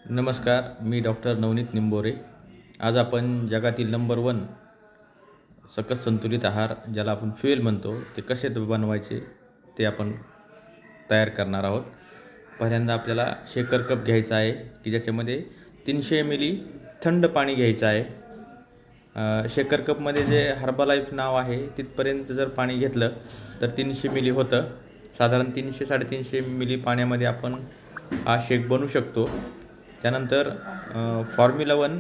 नमस्कार, मी डॉक्टर नवनीत निंबोरे. आज आपण जगातील नंबर 1 सकस संतुलित आहार, ज्याला आपण फ्युएल म्हणतो, ते कसे बनवायचे ते आपण तयार करणार आहोत. पहिल्यांदा आपल्याला शेकर कप घ्यायचा आहे, की ज्याच्यामध्ये 300 मिली थंड पाणी घ्यायचं आहे. शेकर कपमध्ये जे हर्बालाईफ नाव आहे तिथपर्यंत जर पाणी घेतलं तर 300 मिली होतं. साधारण 300-350 मिली पाण्यामध्ये आपण हा शेक बनवू शकतो. त्यानंतर फॉर्म्युला 1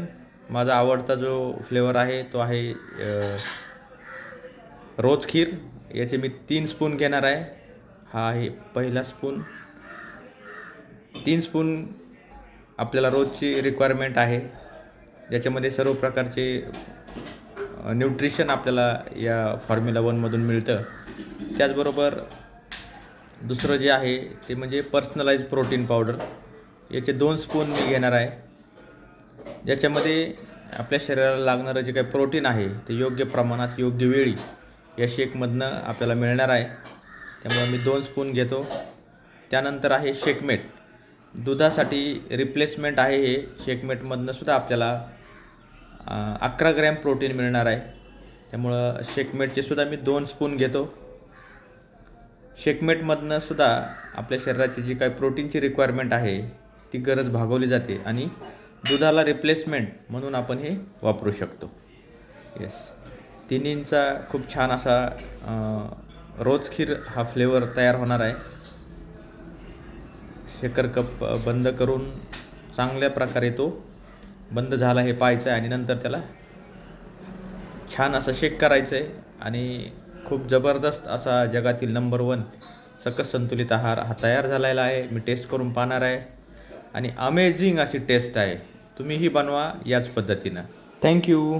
माझा आवडता जो फ्लेवर आहे तो आहे रोज खीर. याचे मी 3 स्पून घेणार आहे. हा आहे पहिला स्पून. 3 स्पून आपल्याला रोजची रिक्वायरमेंट आहे, ज्याच्यामध्ये सर्व प्रकारचे न्यूट्रिशन आपल्याला या फॉर्म्युला 1मधून मिळतं. त्याचबरोबर दुसरं जे आहे ते म्हणजे पर्सनलाइज प्रोटीन पावडर. याचे 2 स्पून मी घेणार आहे, ज्याच्यामध्ये आपल्या शरीराला लागणारं जे काही प्रोटीन आहे ते योग्य प्रमाणात योग्य वेळी या शेकमधनं आपल्याला मिळणार आहे. त्यामुळे मी 2 स्पून घेतो. त्यानंतर आहे शेकमेट. दुधासाठी रिप्लेसमेंट आहे हे. शेकमेटमधनं सुद्धा आपल्याला 11 ग्रॅम प्रोटीन मिळणार आहे. त्यामुळं शेकमेटचे सुद्धा मी 2 स्पून घेतो. शेकमेटमधनं सुद्धा आपल्या शरीराची जी काही प्रोटीनची रिक्वायरमेंट आहे ती गरज भागवली जाते आणि दुधाला रिप्लेसमेंट म्हणून आपण हे वापरू शकतो. तिन्हींचा खूप छान असा रोज खीर हा फ्लेवर तयार होणार आहे. शेकर कप बंद करून चांगल्या प्रकारे तो बंद झाला हे पाहायचं आहे आणि नंतर त्याला छान असं शेक करायचं आहे आणि खूप जबरदस्त असा जगातील नंबर 1 सकस संतुलित आहार हा तयार झालेला आहे. मी टेस्ट करून पाहणार आहे आणि अमेझिंग अशी टेस्ट आहे. तुम्हीही बनवा याच पद्धतीनं. थँक्यू.